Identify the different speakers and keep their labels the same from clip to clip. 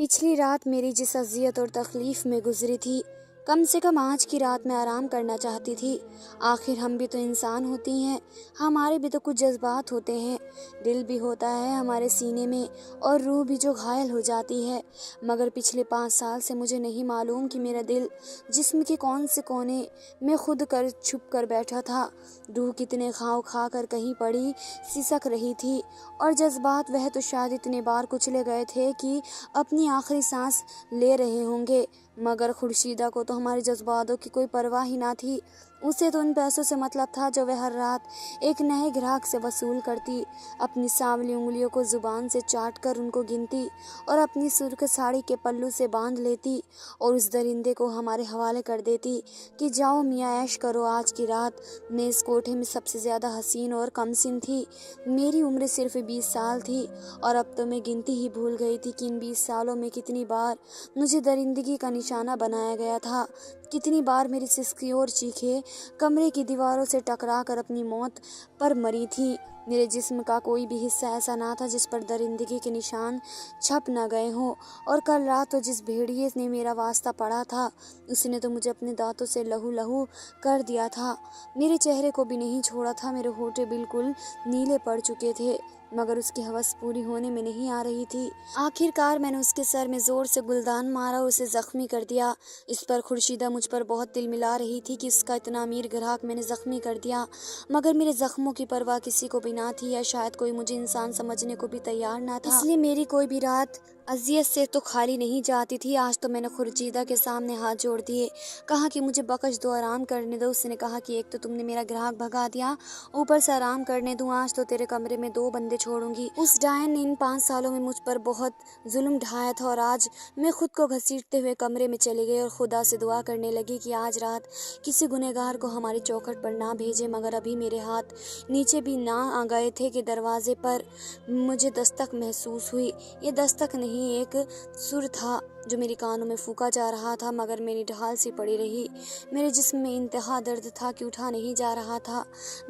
Speaker 1: پچھلی رات میری جس اذیت اور تکلیف میں گزری تھی، کم سے کم آج کی رات میں آرام کرنا چاہتی تھی۔ آخر ہم بھی تو انسان ہوتی ہیں، ہمارے بھی تو کچھ جذبات ہوتے ہیں، دل بھی ہوتا ہے ہمارے سینے میں اور روح بھی جو گھائل ہو جاتی ہے۔ مگر پچھلے 5 سال سے مجھے نہیں معلوم کہ میرا دل جسم کے کون سے کونے میں خود کر چھپ کر بیٹھا تھا۔ روح کتنے گھاؤ کھا کر کہیں پڑی سسک رہی تھی، اور جذبات وہ تو شاید اتنے بار کچلے گئے تھے کہ اپنی آخری سانس لے رہے ہوں گے۔ مگر خورشیدہ کو تو ہمارے جذباتوں کی کوئی پرواہ ہی نہ تھی۔ اسے تو ان پیسوں سے مطلب تھا جو وہ ہر رات ایک نئے گراہک سے وصول کرتی، اپنی سانولی انگلیوں کو زبان سے چاٹ کر ان کو گنتی اور اپنی سرخ ساڑی کے پلو سے باندھ لیتی اور اس درندے کو ہمارے حوالے کر دیتی کہ جاؤ میاں عیش کرو آج کی رات۔ میں اس کوٹھے میں سب سے زیادہ حسین اور کم سن تھی۔ میری عمر صرف 20 سال تھی، اور اب تو میں گنتی ہی بھول گئی تھی کہ ان 20 سالوں میں کتنی بار مجھے درندگی کا نشانہ بنایا گیا تھا، کتنی بار میری سسکی اور چیخیں کمرے کی دیواروں سے ٹکرا کر اپنی موت پر مری تھی۔ میرے جسم کا کوئی بھی حصہ ایسا نہ تھا جس پر درندگی کے نشان چھپ نہ گئے ہوں، اور کل رات تو جس بھیڑیے نے میرا واسطہ پڑھا تھا، اس نے تو مجھے اپنے دانتوں سے لہو لہو کر دیا تھا، میرے چہرے کو بھی نہیں چھوڑا تھا، میرے ہونٹ بالکل نیلے پڑ چکے تھے، مگر اس کی ہوس پوری ہونے میں نہیں آ رہی تھی۔ آخر کار میں نے اس کے سر میں زور سے گلدان مارا اور اسے زخمی کر دیا۔ اس پر خورشیدہ مجھ پر بہت دل ملا رہی تھی کہ اس کا اتنا امیر گراہک میں نے زخمی کر دیا، مگر میرے زخموں کی پرواہ کسی کو بھی نہ تھی، یا شاید کوئی مجھے انسان سمجھنے کو بھی تیار نہ تھا۔ اس لیے میری کوئی بھی رات اذیت سے تو خالی نہیں جاتی تھی۔ آج تو میں نے خورشیدہ کے سامنے ہاتھ جوڑ دیے، کہا کہ مجھے بخش دو، آرام کرنے دو۔ اس نے کہا کہ ایک تو تم نے میرا گراہک بھگا دیا، اوپر سے آرام کرنے دوں، آج تو تیرے کمرے میں 2 بندے چھوڑوں گی۔ اس ڈائن نے ان 5 سالوں میں مجھ پر بہت ظلم ڈھایا تھا، اور آج میں خود کو گھسیٹتے ہوئے کمرے میں چلی گئی اور خدا سے دعا کرنے لگی کہ آج رات کسی گنہگار کو ہماری چوکھٹ پر نہ بھیجے۔ مگر ابھی میرے ہاتھ نیچے بھی نہ آ گئے تھے کہ دروازے پر مجھے دستک محسوس ہوئی۔ یہ دستک نہیں، ایک سر تھا جو میری کانوں میں پھونکا جا رہا تھا، مگر میری ڈھال سی پڑی رہی۔ میرے جسم میں انتہا درد تھا کہ اٹھا نہیں جا رہا تھا۔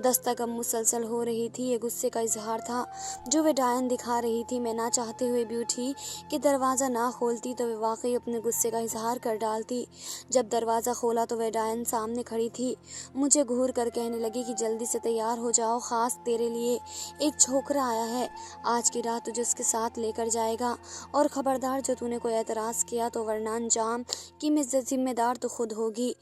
Speaker 1: دستک اب مسلسل ہو رہی تھی، یہ غصے کا اظہار تھا جو وہ ڈائن دکھا رہی تھی۔ میں نہ چاہتے ہوئے بھی اٹھی کہ دروازہ نہ کھولتی تو وہ واقعی اپنے غصے کا اظہار کر ڈالتی۔ جب دروازہ کھولا تو وہ ڈائن سامنے کھڑی تھی، مجھے گھور کر کہنے لگی کہ جلدی سے تیار ہو جاؤ، خاص تیرے لیے ایک چھوکرا آیا ہے، آج کی رات تجھے اس کے ساتھ لے کر جائے گا، اور خبردار جو تو نے کوئی اعتراض کیا تو ورنہ انجام کی میں ذمہ دار تو خود ہوگی۔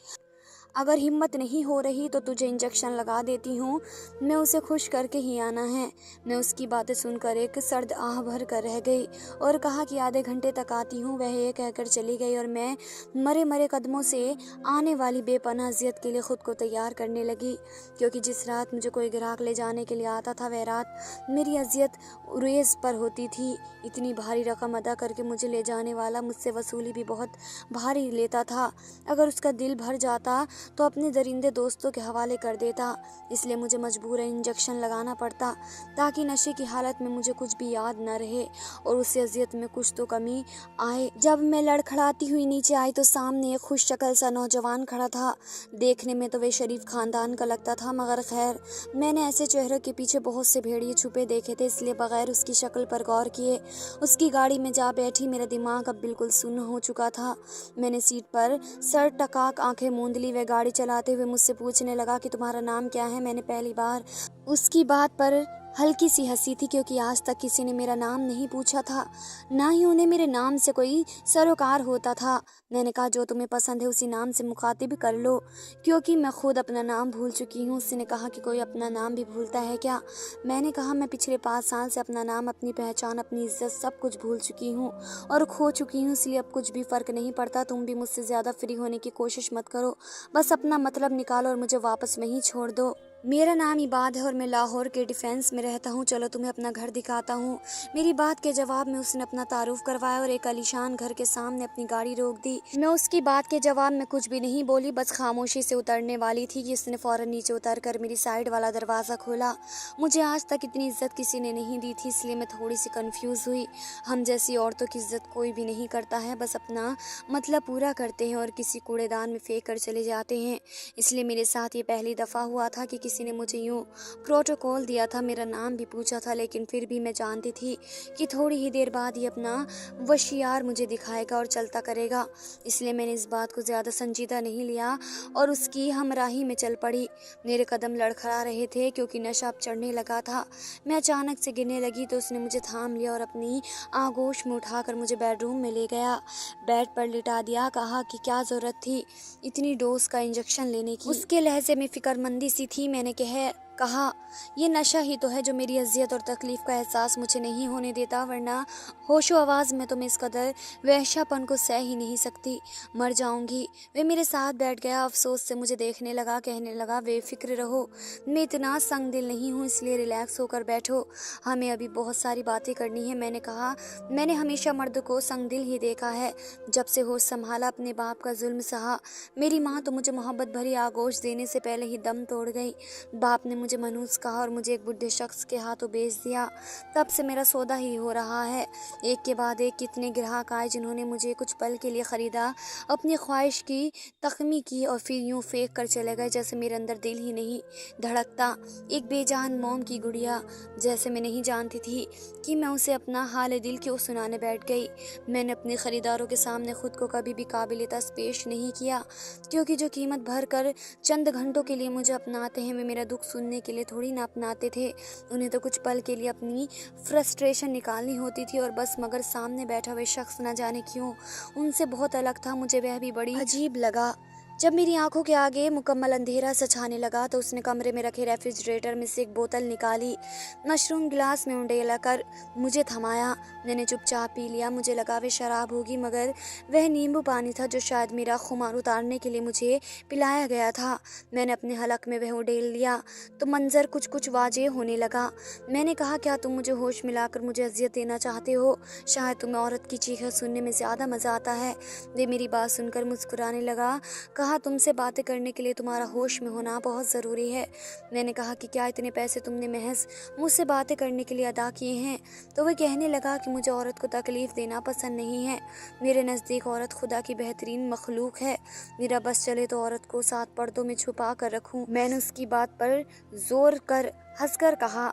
Speaker 1: اگر ہمت نہیں ہو رہی تو تجھے انجیکشن لگا دیتی ہوں، میں اسے خوش کر کے ہی آنا ہے۔ میں اس کی باتیں سن کر ایک سرد آہ بھر کر رہ گئی اور کہا کہ آدھے گھنٹے تک آتی ہوں۔ وہ یہ کہہ کر چلی گئی اور میں مرے مرے قدموں سے آنے والی بے پناہ اذیت کے لیے خود کو تیار کرنے لگی، کیونکہ جس رات مجھے کوئی گراہک لے جانے کے لیے آتا تھا وہ رات میری اذیت عریض پر ہوتی تھی۔ اتنی بھاری رقم ادا کر کے مجھے لے جانے والا مجھ سے وصولی بھی بہت بھاری لیتا تھا۔ اگر اس کا دل بھر جاتا تو اپنے درندے دوستوں کے حوالے کر دیتا، اس لیے مجھے مجبوراً انجیکشن لگانا پڑتا تاکہ نشے کی حالت میں مجھے کچھ بھی یاد نہ رہے اور اس اذیت میں کچھ تو کمی آئے۔ جب میں لڑکھڑاتی ہوئی نیچے آئی تو سامنے ایک خوش شکل سا نوجوان کھڑا تھا۔ دیکھنے میں تو وہ شریف خاندان کا لگتا تھا، مگر خیر میں نے ایسے چہروں کے پیچھے بہت سے بھیڑیے چھپے دیکھے تھے، اس لیے بغیر اس کی شکل پر غور کیے اس کی گاڑی میں جا بیٹھی۔ میرا دماغ اب بالکل سن ہو چکا تھا۔ میں نے سیٹ پر سر ٹکا آنکھیں موند لی۔ وہ گاڑی چلاتے ہوئے مجھ سے پوچھنے لگا کہ تمہارا نام کیا ہے؟ میں نے پہلی بار اس کی بات پر ہلکی سی ہنسی تھی، کیونکہ آج تک کسی نے میرا نام نہیں پوچھا تھا، نہ ہی انہیں میرے نام سے کوئی سروکار ہوتا تھا۔ میں نے کہا جو تمہیں پسند ہے اسی نام سے مخاطب کر لو، کیونکہ میں خود اپنا نام بھول چکی ہوں۔ اس نے کہا کہ کوئی اپنا نام بھی بھولتا ہے کیا؟ میں نے کہا میں پچھلے 5 سال سے اپنا نام، اپنی پہچان، اپنی عزت سب کچھ بھول چکی ہوں اور کھو چکی ہوں، اس لیے اب کچھ بھی فرق نہیں پڑتا۔ تم بھی مجھ سے زیادہ فری ہونے کی کوشش مت کرو، بس اپنا مطلب نکالو اور مجھے واپس وہیں چھوڑ دو۔ میرا نام عباد ہے اور میں لاہور کے ڈیفینس میں رہتا ہوں، چلو تمہیں اپنا گھر دکھاتا ہوں۔ میری بات کے جواب میں اس نے اپنا تعارف کروایا اور ایک عالیشان گھر کے سامنے اپنی گاڑی روک دی۔ میں اس کی بات کے جواب میں کچھ بھی نہیں بولی، بس خاموشی سے اترنے والی تھی کہ اس نے فوراً نیچے اتر کر میری سائیڈ والا دروازہ کھولا۔ مجھے آج تک اتنی عزت کسی نے نہیں دی تھی، اس لیے میں تھوڑی سی کنفیوز ہوئی۔ ہم جیسی عورتوں کی عزت کوئی بھی نہیں کرتا ہے، بس اپنا مطلب پورا کرتے ہیں اور کسی کوڑے دان میں پھینک کر چلے جاتے ہیں۔ اس لیے میرے ساتھ یہ پہلی دفعہ ہوا تھا کہ किसी ने मुझे यूँ प्रोटोकॉल दिया था, मेरा नाम भी पूछा था, लेकिन फिर भी मैं जानती थी कि थोड़ी ही देर बाद ये अपना वशियार मुझे दिखाएगा और चलता करेगा। इसलिए मैंने इस बात को ज़्यादा संजीदा नहीं लिया और उसकी हमराही में चल पड़ी। मेरे कदम लड़खड़ा रहे थे क्योंकि नशा अब चढ़ने लगा था। मैं अचानक से गिरने लगी तो उसने मुझे थाम लिया और अपनी आगोश में उठाकर मुझे बेडरूम में ले गया। बेड पर लिटा दिया। कहा कि क्या ज़रूरत थी इतनी डोज का इंजेक्शन लेने की। उसके लहजे में फिक्रमंदी सी थी। मैंने कहा ये नशा ही तो है जो मेरी अजियत और तकलीफ़ का एहसास मुझे नहीं होने देता, वरना होशो आवाज़ में तो मैं इस कदर वहशापन को सह ही नहीं सकती, मर जाऊंगी। वे मेरे साथ बैठ गया। अफसोस से मुझे देखने लगा, कहने लगा बेफिक्र रहो, मैं इतना संग दिल नहीं हूँ, इसलिए रिलैक्स होकर बैठो, हमें अभी बहुत सारी बातें करनी है। मैंने कहा मैंने हमेशा मर्द को संग दिल ही देखा है। जब से होश संभाला अपने बाप का जुल्म सहा। मेरी माँ तो मुझे मोहब्बत भरी आगोश देने से पहले ही दम तोड़ गई। बाप ने मुझे मनहूस कहा और मुझे एक बुढ़े शख्स के हाथों बेच दिया। तब से मेरा सौदा ही हो रहा है। एक के बाद एक कितने ग्राहक आए जिन्होंने मुझे कुछ पल के लिए ख़रीदा, अपनी ख्वाहिश की तकमी की और फिर यूँ फेंक कर चले गए जैसे मेरे अंदर दिल ही नहीं धड़कता। एक बेजान मोम की गुड़िया जैसे मैं नहीं जानती थी कि मैं उसे अपना हाल दिल क्यों सुनाने बैठ गई। मैंने अपने ख़रीदारों के सामने ख़ुद को कभी भी काबिलियत पेश नहीं किया, क्योंकि जो कीमत भर कर चंद घंटों के लिए मुझे अपनाते हैं वे मेरा दुख सुनने के लिए थोड़ी ना अपनाते थे। उन्हें तो कुछ पल के लिए अपनी फ्रस्ट्रेशन निकालनी होती थी और बस, मगर सामने बैठा हुआ शख्स न जाने क्यों उनसे बहुत अलग था। मुझे वह भी बड़ी अजीब लगा। जब मेरी आंखों के आगे मुकम्मल अंधेरा सा छाने लगा तो उसने कमरे में रखे रेफ्रिजरेटर में से एक बोतल निकाली, मशरूम गिलास में उंडेला कर मुझे थमाया। मैंने चुपचाप पी लिया। मुझे लगा वे शराब होगी, मगर वह नींबू पानी था जो शायद मेरा खुमार उतारने के लिए मुझे पिलाया गया था। मैंने अपने हलक में वह उडेल लिया तो मंजर कुछ कुछ वाज़ेह होने लगा। मैंने कहा क्या तुम मुझे होश मिलाकर मुझे अजियत देना चाहते हो? शायद तुम्हें औरत की चीखें सुनने में ज़्यादा मज़ा आता है। वे मेरी बात सुनकर मुस्कुराने लगा। कहा तुमसे बातें करने के लिए तुम्हारा होश में होना बहुत ज़रूरी है। मैंने कहा कि क्या इतने पैसे तुमने महज मुझसे बातें करने के लिए अदा किए हैं? तो वह कहने लगा कि मुझे औरत को तकलीफ़ देना पसंद नहीं है। मेरे नज़दीक औरत खुदा की बेहतरीन मखलूक है। मेरा बस चले तो औरत को 7 पर्दों में छुपा कर रखूं। मैंने उसकी बात पर जोर कर हंसकर कहा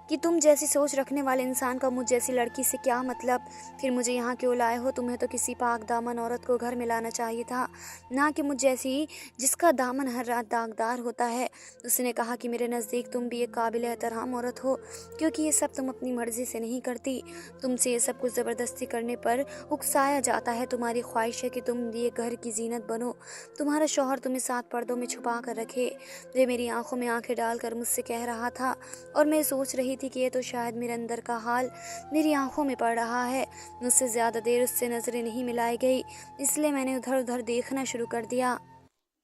Speaker 1: कि तुम जैसी सोच रखने वाले इंसान का मुझ जैसी लड़की से क्या मतलब? फिर मुझे यहाँ क्यों लाए हो? तुम्हें तो किसी पाक दामन औरत को घर में लाना चाहिए था, ना कि मुझ जैसी जिसका दामन हर रात दागदार होता है। उसने कहा कि मेरे नज़दीक तुम भी एक काबिल एहतराम औरत हो, क्योंकि ये सब तुम अपनी मर्ज़ी से नहीं करती। तुमसे ये सब कुछ ज़बरदस्ती करने पर उकसाया जाता है। तुम्हारी ख्वाहिश है कि तुम ये घर की जीनत बनो, तुम्हारा शौहर तुम्हें 7 पर्दों में छुपा कर रखे। वे मेरी आंखों में आंखें डालकर मुझसे कह रहा था और मैं सोच रही थी कि ये तो शायद मेरे अंदर का हाल मेरी आंखों में पड़ रहा है। मुझसे ज़्यादा देर उससे नज़रें नहीं मिलाई गई, इसलिए मैंने उधर उधर देखना शुरू कर दिया।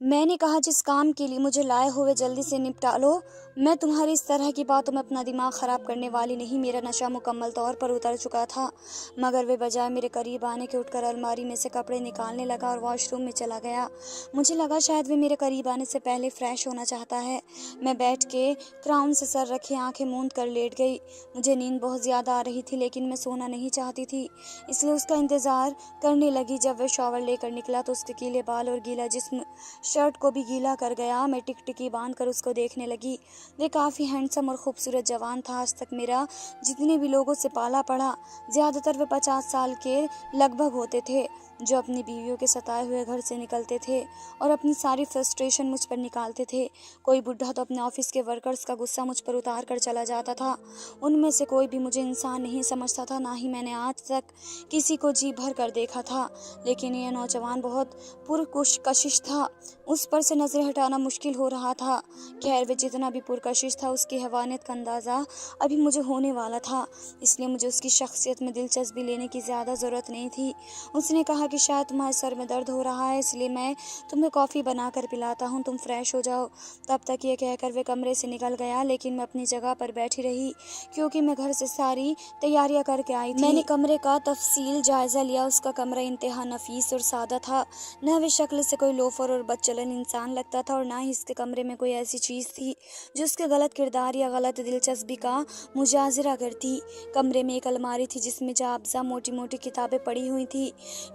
Speaker 1: मैंने कहा जिस काम के लिए मुझे लाए हुए जल्दी से निपटा लो। मैं तुम्हारी इस तरह की बातों में अपना दिमाग ख़राब करने वाली नहीं। मेरा नशा मुकम्मल तौर पर उतर चुका था, मगर वे बजाय मेरे करीब आने के उठकर अलमारी में से कपड़े निकालने लगा और वॉशरूम में चला गया। मुझे लगा शायद वे मेरे करीब आने से पहले फ़्रेश होना चाहता है। मैं बैठ के क्राउन से सर रखे आंखें मूंद कर लेट गई। मुझे नींद बहुत ज़्यादा आ रही थी, लेकिन मैं सोना नहीं चाहती थी, इसलिए उसका इंतज़ार करने लगी। जब वह शॉवर लेकर निकला तो उसके गीले बाल और गीला जिस्म शर्ट को भी गीला कर गया। मैं टिकटिकी बांध कर उसको देखने लगी। वे काफ़ी हैंडसम और ख़ूबसूरत जवान था। आज तक मेरा जितने भी लोगों से पाला पड़ा, ज़्यादातर वे 50 साल के लगभग होते थे, जो अपनी बीवियों के सताए हुए घर से निकलते थे और अपनी सारी फ्रस्ट्रेशन मुझ पर निकालते थे। कोई बुढ़ा तो अपने ऑफिस के वर्कर्स का गुस्सा मुझ पर उतार कर चला जाता था। उनमें से कोई भी मुझे इंसान नहीं समझता था, ना ही मैंने आज तक किसी को जी भर कर देखा था। लेकिन यह नौजवान बहुत पुरकशिश था। उस पर से नज़रें हटाना मुश्किल हो रहा था। खैर, वे जितना भी पुरकशिश था, उसकी हैवानियत का अंदाज़ा अभी मुझे होने वाला था, इसलिए मुझे उसकी शख्सियत में दिलचस्पी लेने की ज़्यादा ज़रूरत नहीं थी। उसने कहा कि शायद तुम्हारे सर में दर्द हो रहा है, इसलिए मैं तुम्हें कॉफ़ी बना कर पिलाता हूँ, तुम फ्रेश हो जाओ। तब तक ये कहकर वे कमरे से निकल गया, लेकिन मैं अपनी जगह पर बैठी रही, क्योंकि मैं घर से सारी तैयारियां करके आई थी। मैंने कमरे का तफसील जायज़ा लिया। उसका कमरा इंतहा नफीस और सादा था। न वे शक्ल से कोई लोफर और बदचलन जलन इंसान लगता था और ना ही इसके कमरे में कोई ऐसी चीज़ थी जो उसके गलत किरदार या गलत दिलचस्पी का मुजाजरा करती। कमरे में एक अलमारी थी जिसमें जाब्जा मोटी मोटी किताबें पड़ी हुई थी।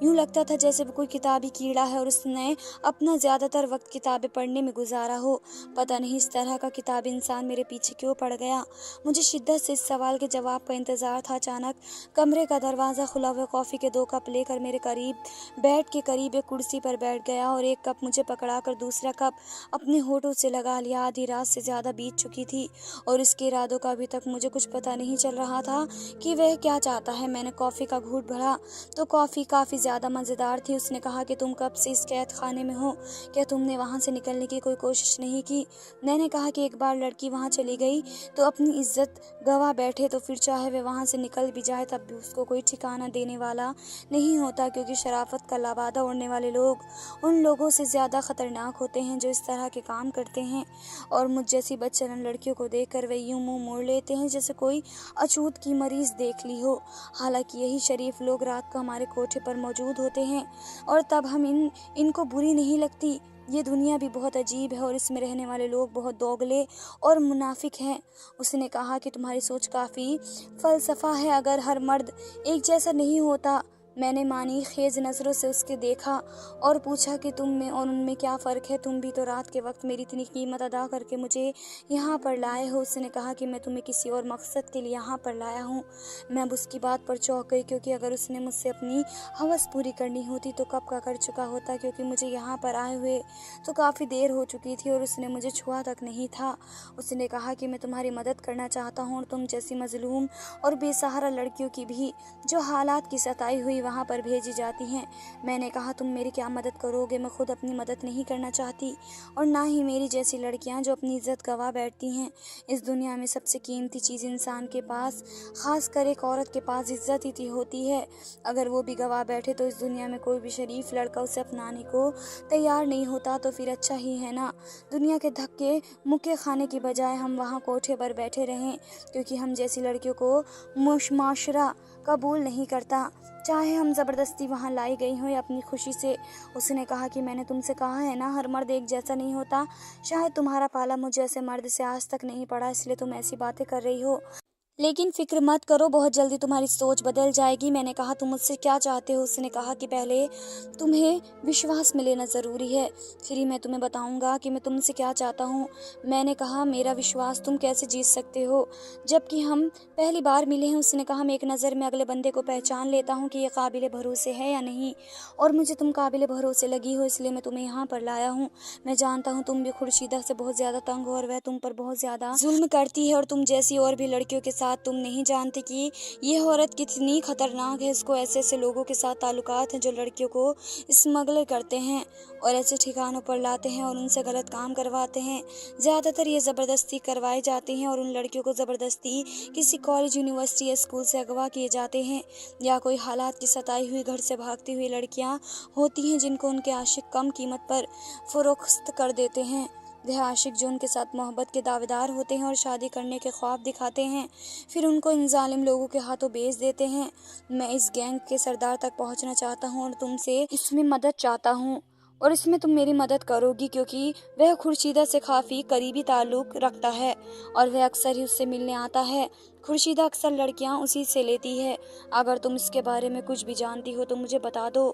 Speaker 1: यूँ लगता था जैसे वो कोई किताबी कीड़ा है और उसने अपना ज़्यादातर वक्त किताबें पढ़ने में गुजारा हो। पता नहीं इस तरह का किताबी इंसान मेरे पीछे क्यों पड़ गया। मुझे शिद्दत से इस सवाल के जवाब का इंतज़ार था। अचानक कमरे का दरवाज़ा खुला। हुआ कॉफ़ी के 2 कप लेकर मेरे बेड के करीब एक कुर्सी पर बैठ गया और एक कप मुझे पकड़ाकर दूसरा कप अपने होठों से लगा लिया। आधी रात से ज़्यादा बीत चुकी थी और इसके इरादों का अभी तक मुझे कुछ पता नहीं चल रहा था कि वह क्या चाहता है। मैंने कॉफ़ी का घूंट भरा तो कॉफ़ी काफ़ी ज़्यादा मज़ेदार थी। उसने कहा कि तुम कब से इस कैद खाने में हो, क्या तुमने वहाँ से निकलने की कोई कोशिश नहीं की? मैंने कहा कि एक बार लड़की वहाँ चली गई तो अपनी इज्जत गवा बैठे तो फिर चाहे वे वहाँ से निकल भी जाए तब भी उसको कोई ठिकाना देने वाला नहीं होता, क्योंकि शराफत का लाबादा उड़ने वाले लोग उन लोगों से ज़्यादा ख़तरनाक होते हैं जो इस तरह के काम करते हैं। और मुझ जैसी बदचलन लड़कियों को देखकर वे यूँ मुँह मोड़ लेते हैं जैसे कोई अछूत की मरीज़ देख ली हो। हालांकि यही शरीफ लोग रात को हमारे कोठे पर मौजूद होते हैं और तब हम इनको बुरी नहीं लगती। ये दुनिया भी बहुत अजीब है और इसमें रहने वाले लोग बहुत दोगले और मुनाफिक हैं। उसने कहा कि तुम्हारी सोच काफ़ी फ़लसफ़ा है। अगर हर मर्द एक जैसा नहीं होता। मैंने मानी खेज नज़रों से उसके देखा और पूछा कि तुम में और उनमें क्या फ़र्क है? तुम भी तो रात के वक्त मेरी इतनी कीमत अदा करके मुझे यहाँ पर लाए हो। उसने कहा कि मैं तुम्हें किसी और मकसद के लिए यहाँ पर लाया हूँ। मैं अब उसकी बात पर चौंक गई, क्योंकि अगर उसने मुझसे अपनी हवस पूरी करनी होती तो कब का कर चुका होता, क्योंकि मुझे यहाँ पर आए हुए तो काफ़ी देर हो चुकी थी और उसने मुझे छुआ तक नहीं था। उसने कहा कि मैं तुम्हारी मदद करना चाहता हूँ और तुम जैसी मजलूम और बेसहारा लड़कियों की भी जो हालात की सताई हुई वहाँ पर भेजी जाती हैं। मैंने कहा तुम मेरी क्या मदद करोगे? मैं खुद अपनी मदद नहीं करना चाहती और ना ही मेरी जैसी लड़कियाँ जो अपनी इज्जत गवा बैठती हैं। इस दुनिया में सबसे कीमती चीज़ इंसान के पास, ख़ास कर एक औरत के पास, इज्जत ही होती है। अगर वो भी गवा बैठे तो इस दुनिया में कोई भी शरीफ लड़का उसे अपनाने को तैयार नहीं होता तो फिर अच्छा ही है ना। दुनिया के धक्के मुक्के खाने की बजाय हम वहाँ कोठे पर बैठे रहें, क्योंकि हम जैसी लड़कियों को माशरा कबूल नहीं करता, चाहे हम ज़बरदस्ती वहाँ लाई गई हों या अपनी खुशी से। उसने कहा कि मैंने तुमसे कहा है ना, हर मर्द एक जैसा नहीं होता। शायद तुम्हारा पाला मुझ जैसे मर्द से आज तक नहीं पड़ा, इसलिए तुम ऐसी बातें कर रही हो, लेकिन फिक्र मत करो, बहुत जल्दी तुम्हारी सोच बदल जाएगी। मैंने कहा तुम मुझसे क्या चाहते हो? उसने कहा कि पहले तुम्हें विश्वास में लेना ज़रूरी है, फिर ही मैं तुम्हें बताऊंगा कि मैं तुमसे क्या चाहता हूँ। मैंने कहा मेरा विश्वास तुम कैसे जीत सकते हो जबकि हम पहली बार मिले हैं? उसने कहा मैं एक नज़र में अगले बंदे को पहचान लेता हूँ कि ये काबिल भरोसे है या नहीं, और मुझे तुम काबिल भरोसे लगी हो इसलिए मैं तुम्हें यहाँ पर लाया हूँ। मैं जानता हूँ तुम भी खुर्शीदा से बहुत ज़्यादा तंग हो और वह तुम पर बहुत ज़्यादा जुल्म करती है और तुम जैसी और भी लड़कियों के साथ तुम नहीं जानते कि ये औरत कितनी खतरनाक है। इसको ऐसे ऐसे लोगों के साथ ताल्लुकात हैं जो लड़कियों को स्मगलर करते हैं और ऐसे ठिकानों पर लाते हैं और उनसे गलत काम करवाते हैं। ज़्यादातर ये ज़बरदस्ती करवाई जाती हैं और उन लड़कियों को ज़बरदस्ती किसी कॉलेज, यूनिवर्सिटी या स्कूल से अगवा किए जाते हैं, या कोई हालात की सताई हुई घर से भागती हुई लड़कियाँ होती हैं जिनको उनके आशिक कम कीमत पर फ़रोख्त कर देते हैं। वह आशिक जो उनके साथ मोहब्बत के दावेदार होते हैं और शादी करने के ख्वाब दिखाते हैं, फिर उनको इन जालिम लोगों के हाथों बेच देते हैं। मैं इस गैंग के सरदार तक पहुंचना चाहता हूं और तुमसे इसमें मदद चाहता हूं, और इसमें तुम मेरी मदद करोगी क्योंकि वह खुर्शीदा से काफ़ी करीबी ताल्लुक़ रखता है और वह अक्सर ही उससे मिलने आता है। खुर्शीदा अक्सर लड़कियां उसी से लेती है। अगर तुम इसके बारे में कुछ भी जानती हो तो मुझे बता दो,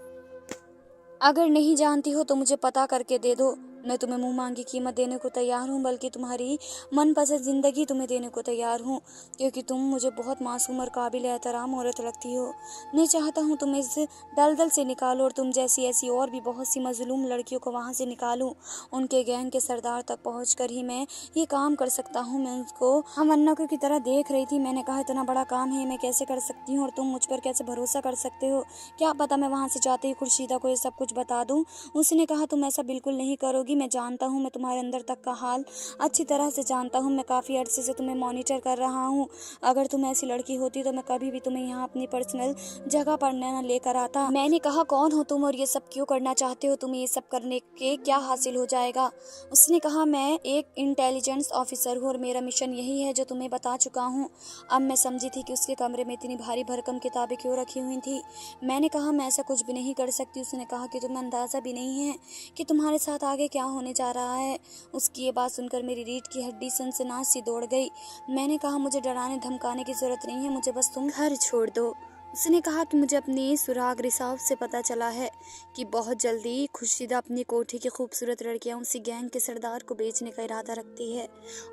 Speaker 1: अगर नहीं जानती हो तो मुझे पता करके दे दो। मैं तुम्हें मुंह मांगी कीमत देने को तैयार हूँ, बल्कि तुम्हारी मनपसंद ज़िंदगी तुम्हें देने को तैयार हूँ, क्योंकि तुम मुझे बहुत मासूम और काबिल एहतराम औरत लगती हो। मैं चाहता हूँ तुम इस दलदल से निकालो और तुम जैसी ऐसी और भी बहुत सी मजलूम लड़कियों को वहाँ से निकालूं। उनके गैंग के सरदार तक पहुँच कर ही मैं ये काम कर सकता हूँ। मैं उसको हमन्नकों की तरह देख रही थी। मैंने कहा इतना बड़ा काम है, मैं कैसे कर सकती हूँ और तुम मुझ पर कैसे भरोसा कर सकते हो? क्या पता मैं वहाँ से जाते ही खुर्शीदा को ये सब कुछ बता दूँ। उसने कहा तुम ऐसा बिल्कुल नहीं करोगी। मैं जानता हूँ, मैं तुम्हारे अंदर तक का हाल अच्छी तरह से जानता हूँ। मैं काफ़ी अरसे से तुम्हें मॉनिटर कर रहा हूँ। अगर तुम ऐसी लड़की होती तो मैं कभी भी तुम्हें यहाँ अपनी पर्सनल जगह पर न लेकर आता। मैंने कहा कौन हो तुम और ये सब क्यों करना चाहते हो? तुम्हें ये सब करने के क्या हासिल हो जाएगा? उसने कहा मैं एक इंटेलिजेंस ऑफिसर हूँ और मेरा मिशन यही है जो तुम्हें बता चुका हूँ। अब मैं समझी थी कि उसके कमरे में इतनी भारी भरकम किताबें क्यों रखी हुई थी। मैंने कहा मैं ऐसा कुछ भी नहीं कर सकती। उसने कहा कि तुम्हें अंदाज़ा भी नहीं है कि तुम्हारे साथ आगे क्या क्या होने जा रहा है। उसकी ये बात सुनकर मेरी रीढ़ की हड्डी सनसनाहट सी दौड़ गई। मैंने कहा, मुझे डराने धमकाने की जरूरत नहीं है, मुझे बस तुम घर छोड़ दो। उसने कहा कि मुझे अपनी सुराग रिसाव से पता चला है कि बहुत जल्दी खुर्शीदा अपनी कोठी की खूबसूरत लड़कियां उसी गैंग के सरदार को बेचने का इरादा रखती है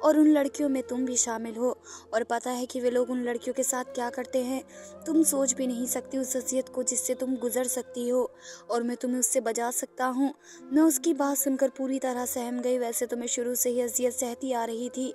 Speaker 1: और उन लड़कियों में तुम भी शामिल हो। और पता है कि वे लोग उन लड़कियों के साथ क्या करते हैं। तुम सोच भी नहीं सकती उस अज़ियत को जिससे तुम गुजर सकती हो, और मैं तुम्हें उससे बचा सकता हूँ। मैं उसकी बात सुनकर पूरी तरह सहम गई। वैसे तो मैं शुरू से ही अज़ियत सहती आ रही थी।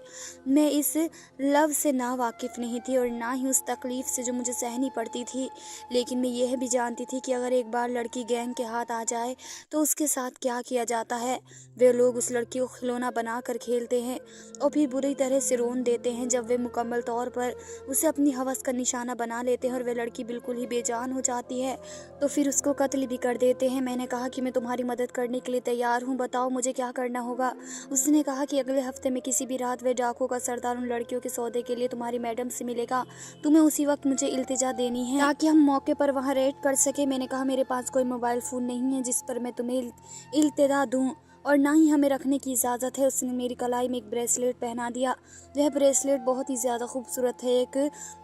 Speaker 1: मैं इस लव से ना वाकिफ़ नहीं थी और ना ही उस तकलीफ़ से जो मुझे सहनी पड़ती थी, लेकिन मैं यह भी जानती थी कि अगर एक बार लड़की गैंग के हाथ आ जाए तो उसके साथ क्या किया जाता है। वे लोग उस लड़की को खिलौना बना कर खेलते हैं और फिर बुरी तरह से रोन देते हैं। जब वे मुकम्मल तौर पर उसे अपनी हवस का निशाना बना लेते हैं और वे लड़की बिल्कुल ही बेजान हो जाती है तो फिर उसको कत्ल भी कर देते हैं। मैंने कहा कि मैं तुम्हारी मदद करने के लिए तैयार हूँ, बताओ मुझे क्या करना होगा। उसने कहा कि अगले हफ्ते में किसी भी रात वे डाकू का सरदार उन लड़कियों के सौदे के लिए तुम्हारी मैडम से मिलेगा। तुम्हें उसी वक्त मुझे इल्तिजा देनी है ताकि हम मौके पर वहाँ रेड कर सके। मैंने कहा, मेरे पास कोई मोबाइल फ़ोन नहीं है जिस पर मैं तुम्हें इल्तिजा दूँ और ना ही हमें रखने की इजाज़त है। उसने मेरी कलाई में एक ब्रेसलेट पहना दिया। वह ब्रेसलेट बहुत ही ज़्यादा खूबसूरत है। एक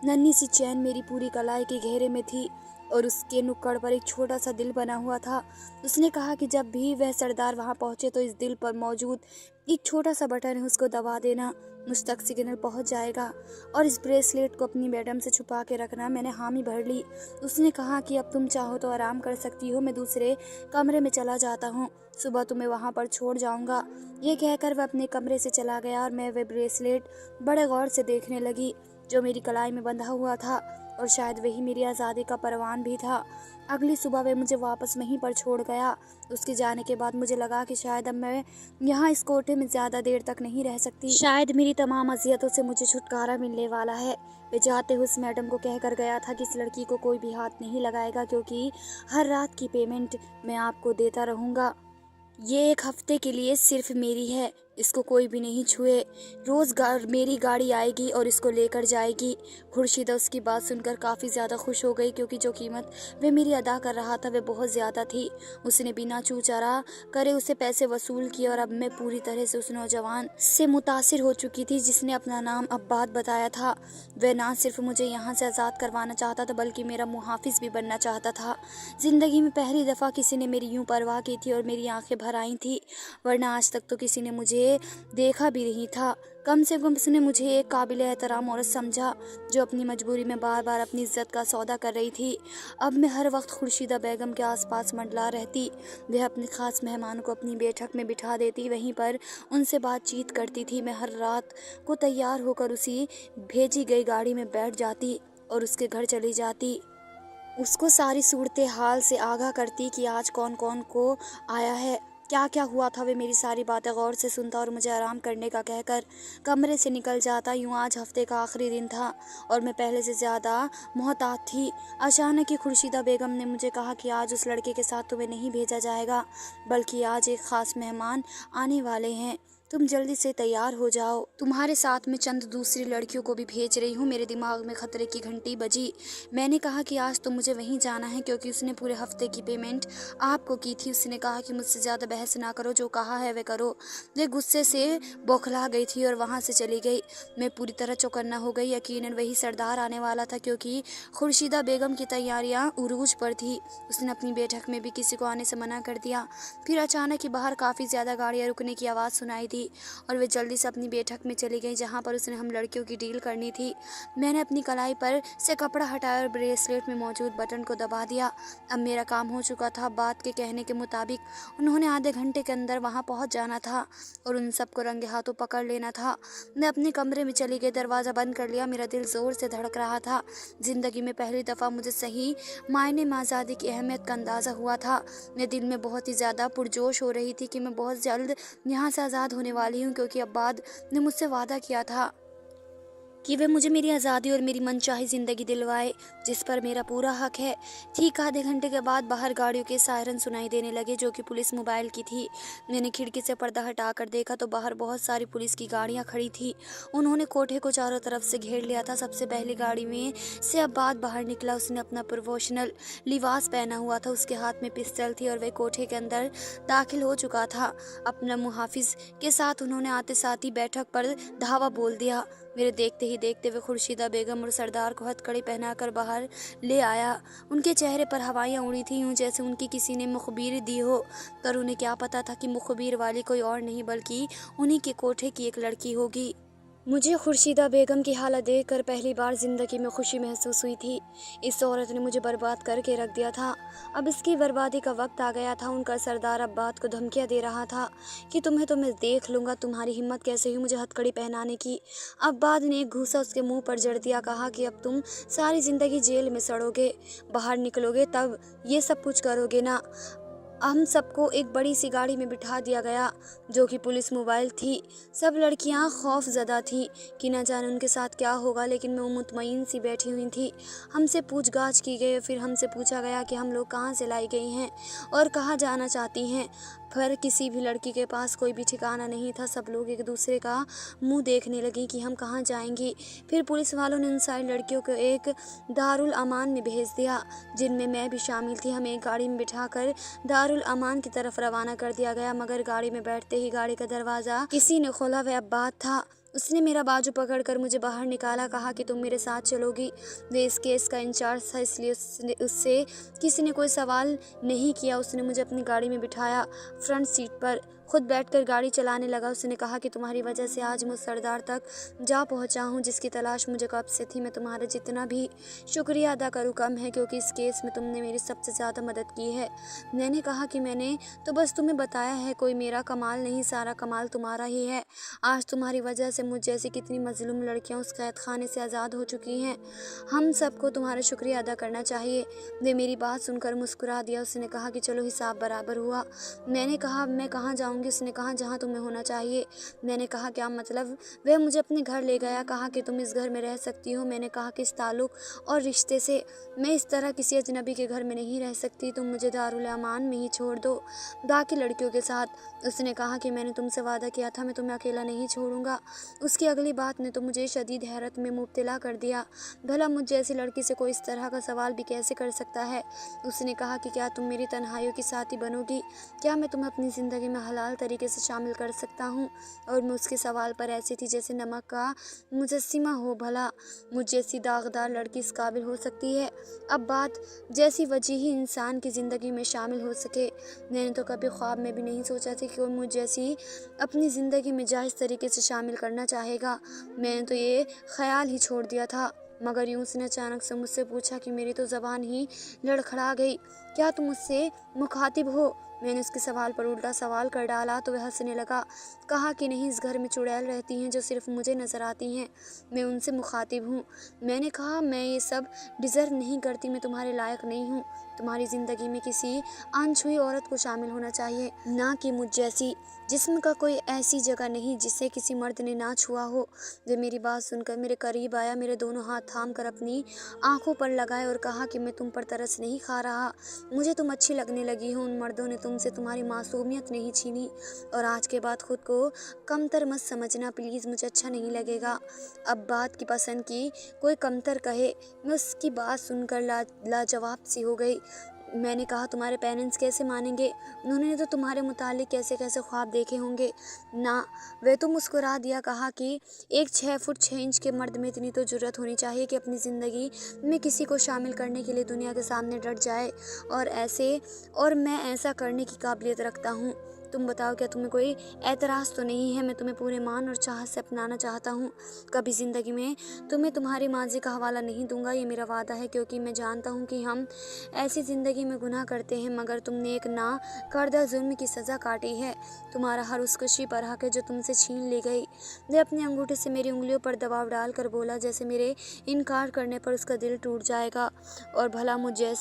Speaker 1: नन्ही सी चैन मेरी पूरी कलाई के घेरे में थी और उसके नुक्कड़ पर एक छोटा सा दिल बना हुआ था। उसने कहा कि जब भी वह सरदार वहाँ पहुँचे तो इस दिल पर मौजूद एक छोटा सा बटन है, उसको दबा देना, मुझ तक सिग्नल पहुँच जाएगा और इस ब्रेसलेट को अपनी मैडम से छुपा के रखना। मैंने हामी भर ली। उसने कहा कि अब तुम चाहो तो आराम कर सकती हो, मैं दूसरे कमरे में चला जाता हूँ, सुबह तुम्हें वहाँ पर छोड़ जाऊँगा। ये कहकर वह अपने कमरे से चला गया और मैं वह ब्रेसलेट बड़े गौर से देखने लगी जो मेरी कलाई में बंधा हुआ था और शायद वही मेरी आज़ादी का परवान भी था। अगली सुबह वह मुझे वापस वहीं पर छोड़ गया। उसके जाने के बाद मुझे लगा कि शायद अब मैं यहाँ इस कोठे में ज़्यादा देर तक नहीं रह सकती। शायद मेरी तमाम अज़ियतों से मुझे छुटकारा मिलने वाला है। मैं जाते हुए उस मैडम को कह कर गया था कि इस लड़की को कोई भी हाथ नहीं लगाएगा क्योंकि हर रात की पेमेंट मैं आपको देता रहूँगा। ये एक हफ्ते के लिए सिर्फ मेरी है, इसको कोई भी नहीं छुए। रोज़ मेरी गाड़ी आएगी और इसको लेकर जाएगी। खुर्शीदा उसकी बात सुनकर काफ़ी ज़्यादा खुश हो गई क्योंकि जो कीमत वह मेरी अदा कर रहा था वह बहुत ज़्यादा थी। उसने बिना चूचरा करे उसे पैसे वसूल किए और अब मैं पूरी तरह से उस नौजवान से मुतासिर हो चुकी थी जिसने अपना नाम अब्बाद बताया था। वह ना सिर्फ मुझे यहाँ से आज़ाद करवाना चाहता था बल्कि मेरा मुहाफिज भी बनना चाहता था। ज़िंदगी में पहली दफ़ा किसी ने मेरी यूँ परवाह की थी और मेरी आंखें भर आई थी, वरना आज तक तो किसी ने मुझे देखा भी नहीं था। कम से कम उसने मुझे एक काबिल एहतराम औरत समझा जो अपनी मजबूरी में बार बार अपनी इज्जत का सौदा कर रही थी। अब मैं हर वक्त खुर्शीदा बेगम के आसपास मंडला रहती। वह अपने खास मेहमान को अपनी बैठक में बिठा देती, वहीं पर उनसे बातचीत करती थी। मैं हर रात को तैयार होकर उसी भेजी गई गाड़ी में बैठ जाती और उसके घर चली जाती। उसको सारी सूरत हाल से आगाह करती कि आज कौन कौन को आया है, क्या क्या हुआ था। वे मेरी सारी बातें गौर से सुनता और मुझे आराम करने का कहकर कमरे से निकल जाता। यूँ आज हफ्ते का आखिरी दिन था और मैं पहले से ज़्यादा मोहतात थी। अचानक ही खुर्शीदा बेगम ने मुझे कहा कि आज उस लड़के के साथ तुम्हें नहीं भेजा जाएगा बल्कि आज एक ख़ास मेहमान आने वाले हैं, तुम जल्दी से तैयार हो जाओ। तुम्हारे साथ में चंद दूसरी लड़कियों को भी भेज रही हूँ। मेरे दिमाग में खतरे की घंटी बजी। मैंने कहा कि आज तो मुझे वहीं जाना है क्योंकि उसने पूरे हफ्ते की पेमेंट आपको की थी। उसने कहा कि मुझसे ज़्यादा बहस ना करो, जो कहा है वह करो। मैं गुस्से से बौखला गई थी और वहाँ से चली गई। मैं पूरी तरह चौकन्ना हो गई। यकीनन वही सरदार आने वाला था क्योंकि खुर्शीदा बेगम की तैयारियाँ उरूज पर थी। उसने अपनी बैठक में भी किसी को आने से मना कर दिया। फिर अचानक ही बाहर काफ़ी ज़्यादा गाड़ियाँ रुकने की आवाज़ सुनाई दी और वे जल्दी से अपनी बैठक में चली गई जहाँ पर उसने हम लड़कियों की डील करनी थी। मैंने अपनी कलाई पर से कपड़ा हटाया और ब्रेसलेट में मौजूद बटन को दबा दिया। अब मेरा काम हो चुका था। बात के कहने के मुताबिक उन्होंने आधे घंटे के अंदर वहाँ पहुँच जाना था और उन सबको रंगे हाथों पकड़ लेना था। मैं अपने कमरे में चली गई, दरवाज़ा बंद कर लिया। मेरा दिल ज़ोर से धड़क रहा था। ज़िंदगी में पहली दफ़ा मुझे सही मायने में आज़ादी की अहमियत का अंदाज़ा हुआ था। मैं दिल में बहुत ही ज़्यादा पुरजोश हो रही थी कि मैं बहुत जल्द यहाँ से आज़ाद होने वाली हूँ क्योंकि अब्बाद ने मुझसे वादा किया था कि वे मुझे मेरी आज़ादी और मेरी मनचाही ज़िंदगी दिलवाए, जिस पर मेरा पूरा हक है। ठीक आधे घंटे के बाद बाहर गाड़ियों के सायरन सुनाई देने लगे, जो कि पुलिस मोबाइल की थी। मैंने खिड़की से पर्दा हटाकर देखा तो बाहर बहुत सारी पुलिस की गाड़ियां खड़ी थी। उन्होंने कोठे को चारों तरफ से घेर लिया था। सबसे पहली गाड़ी में से अब्बास बाहर निकला। उसने अपना प्रोफेशनल लिबास पहना हुआ था, उसके हाथ में पिस्टल थी और वह कोठे के अंदर दाखिल हो चुका था। अपना मुहाफिज के साथ उन्होंने आते साथ ही बैठक पर धावा बोल दिया। मेरे देखते ही देखते वे खुर्शीदा बेगम और सरदार को हथकड़ी पहनाकर बाहर ले आया। उनके चेहरे पर हवाइयाँ उड़ी थी, यूं जैसे उनकी किसी ने मुखबिर दी हो, पर उन्हें क्या पता था कि मुखबिर वाली कोई और नहीं बल्कि उन्हीं के कोठे की एक लड़की होगी। मुझे खुर्शीदा बेगम की हालत देखकर पहली बार ज़िंदगी में खुशी महसूस हुई थी। इस औरत ने मुझे बर्बाद करके रख दिया था, अब इसकी बर्बादी का वक्त आ गया था। उनका सरदार अब्बास को धमकियां दे रहा था कि तुम्हें तो मैं देख लूँगा, तुम्हारी हिम्मत कैसे हुई मुझे हथकड़ी पहनाने की। अब्बास ने एक घूंसा उसके मुंह पर जड़ दिया, कहा कि अब तुम सारी ज़िंदगी जेल में सड़ोगे, बाहर निकलोगे तब ये सब कुछ करोगे ना। हम सबको एक बड़ी सी गाड़ी में बिठा दिया गया, जो कि पुलिस मोबाइल थी। सब लड़कियां खौफ ज़दा थीं कि न जाने उनके साथ क्या होगा, लेकिन मैं मुतमईन सी बैठी हुई थी। हमसे पूछगाछ की गई, फिर हमसे पूछा गया कि हम लोग कहाँ से लाई गई हैं और कहाँ जाना चाहती हैं। पर किसी भी लड़की के पास कोई भी ठिकाना नहीं था। सब लोग एक दूसरे का मुंह देखने लगे कि हम कहाँ जाएंगी। फिर पुलिस वालों ने उन सारी लड़कियों को एक दारुल अमान में भेज दिया, जिनमें मैं भी शामिल थी। हमें एक गाड़ी में बिठाकर दारुल अमान की तरफ रवाना कर दिया गया, मगर गाड़ी में बैठते ही गाड़ी का दरवाज़ा किसी ने खोला। वह अब्बास था। उसने मेरा बाजू पकड़कर मुझे बाहर निकाला, कहा कि तुम मेरे साथ चलोगी। वे इस केस का इंचार्ज था, इसलिए उससे किसी ने कोई सवाल नहीं किया। उसने मुझे अपनी गाड़ी में बिठाया, फ्रंट सीट पर खुद बैठकर गाड़ी चलाने लगा। उसने कहा कि तुम्हारी वजह से आज मैं उस सरदार तक जा पहुंचा हूं, जिसकी तलाश मुझे कब से थी। मैं तुम्हारा जितना भी शुक्रिया अदा करूं कम है, क्योंकि इस केस में तुमने मेरी सबसे ज़्यादा मदद की है। मैंने कहा कि मैंने तो बस तुम्हें बताया है, कोई मेरा कमाल नहीं, सारा कमाल तुम्हारा ही है। आज तुम्हारी वजह से मुझ जैसी कितनी मजलूम लड़कियां उस कैद खाने से आज़ाद हो चुकी हैं। हम सबको तुम्हारा शुक्रिया अदा करना चाहिए। वे मेरी बात सुनकर मुस्कुरा दिया। उसने कहा कि चलो हिसाब बराबर हुआ। मैंने कहा मैं कहाँ जाऊँगी? उसने कहा जहाँ तुम्हें होना चाहिए। मैंने कहा क्या मतलब? वह मुझे अपने घर ले गया, कहा कि तुम इस घर में रह सकती हो। मैंने कहा कि इस ताल्लुक़ और रिश्ते से मैं इस तरह किसी अजनबी के घर में नहीं रह सकती, तुम मुझे दारुल अमान में ही छोड़ दो बाकी लड़कियों के साथ। उसने कहा कि मैंने तुमसे वादा किया था, मैं तुम्हें अकेला नहीं छोड़ूंगा। उसकी अगली बात ने तो मुझे शदीद हैरत में मुब्तला कर दिया। भला मुझ जैसी लड़की से कोई इस तरह का सवाल भी कैसे कर सकता है? उसने कहा कि क्या तुम मेरी तन्हाइयों की साथी बनोगी? क्या मैं तुम्हें अपनी ज़िंदगी में हलाल तरीके से शामिल कर सकता हूँ? और मैं उसके सवाल पर ऐसी थी जैसे नमक का मुजस्सिमा हो। भला मुझ जैसी दागदार लड़की इस काबिल हो सकती है अब बात जैसी वजीही इंसान की ज़िंदगी में शामिल हो सके? मैंने तो कभी ख्वाब में भी नहीं सोचा था कि कोई मुझ जैसी अपनी ज़िंदगी में जायज़ तरीके से शामिल करना चाहेगा। मैंने तो ये ख्याल ही छोड़ दिया था। मगर यूं उसने अचानक से मुझसे पूछा कि मेरी तो ज़बान ही लड़खड़ा गई, क्या तुम मुझसे मुखातिब हो? मैंने उसके सवाल पर उल्टा सवाल कर डाला तो वह हंसने लगा। कहा कि नहीं, इस घर में चुड़ैल रहती हैं जो सिर्फ मुझे नज़र आती हैं, मैं उनसे मुखातिब हूँ। मैंने कहा मैं ये सब डिज़र्व नहीं करती, मैं तुम्हारे लायक नहीं हूँ। तुम्हारी ज़िंदगी में किसी अनछुई औरत को शामिल होना चाहिए, ना कि मुझ जैसी, जिस्म का कोई ऐसी जगह नहीं जिसे किसी मर्द ने ना छुआ हो। जब मेरी बात सुनकर मेरे करीब आया, मेरे दोनों हाथ थाम कर अपनी आंखों पर लगाए और कहा कि मैं तुम पर तरस नहीं खा रहा, मुझे तुम अच्छी लगने लगी हो। उन मर्दों ने तुमसे तुम्हारी मासूमियत नहीं छीनी, और आज के बाद खुद को कमतर मत समझना प्लीज़, मुझे अच्छा नहीं लगेगा अब बात की पसंद की कोई कमतर कहे। मैं उसकी बात सुनकर लाजवाब सी हो गई। मैंने कहा तुम्हारे पेरेंट्स कैसे मानेंगे? उन्होंने तो तुम्हारे मुतालिक कैसे कैसे ख्वाब देखे होंगे ना। वह तो मुस्कुरा दिया, कहा कि एक 6 फुट 6 इंच के मर्द में इतनी तो जुर्रत होनी चाहिए कि अपनी ज़िंदगी में किसी को शामिल करने के लिए दुनिया के सामने डट जाए, और मैं ऐसा करने की काबिलियत रखता हूँ। तुम बताओ, क्या तुम्हें कोई एतराज़ तो नहीं है? मैं तुम्हें पूरे मान और चाहत से अपनाना चाहता हूँ। कभी ज़िंदगी में तुम्हें तुम्हारी माजी का हवाला नहीं दूंगा, ये मेरा वादा है, क्योंकि मैं जानता हूँ कि हम ऐसी ज़िंदगी में गुनाह करते हैं, मगर तुमने एक ना करदा जुल्म की सज़ा काटी है। तुम्हारा हर उस खुशी पर हक है जो तुमसे छीन ली गई। वह अपने अंगूठे से मेरी उंगलियों पर दबाव डालकर बोला, जैसे मेरे इनकार करने पर उसका दिल टूट जाएगा। और भला मुझे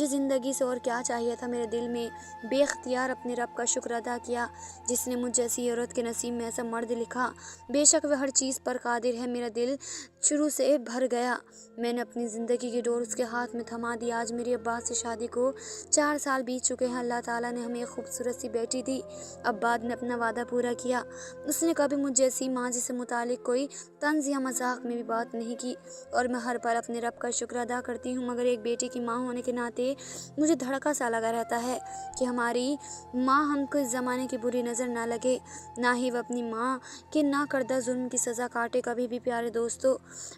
Speaker 1: ज़िंदगी से और क्या चाहिए था? मेरे दिल में बेख्तियार अपने रब का शुक्र शुक्र अदा किया जिसने मुझ जैसी औरत के नसीब में ऐसा मर्द लिखा। बेशक वह हर चीज़ पर कादिर है। मेरा दिल शुरू से भर गया। मैंने अपनी ज़िंदगी की डोर उसके हाथ में थमा दी। आज मेरी अब्बास से शादी को 4 साल बीत चुके हैं। अल्लाह ताला ने हमें एक खूबसूरत सी बेटी दी। अब्बास ने अपना वादा पूरा किया। उसने कभी मुझ जैसी माँ से मुतालिक कोई तंज़ या मजाक में भी बात नहीं की और मैं हर पल अपने रब का शुक्र अदा करती हूँ। मगर एक बेटी की माँ होने के नाते मुझे धड़का सा लगा रहता है कि हमारी माँ हमको इस ज़माने की बुरी नज़र ना लगे, ना ही वह अपनी माँ के ना करदा जुल्म की सज़ा काटे कभी भी। प्यारे दोस्तों,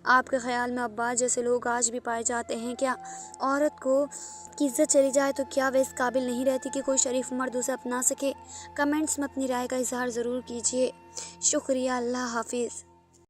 Speaker 1: आपके ख्याल में अब्बास जैसे लोग आज भी पाए जाते हैं क्या? औरत को की इज्जत चली जाए तो क्या वे इस काबिल नहीं रहती कि कोई शरीफ मर्द उसे अपना सके? कमेंट्स में अपनी राय का इजहार ज़रूर कीजिए। शुक्रिया। अल्लाह हाफिज़।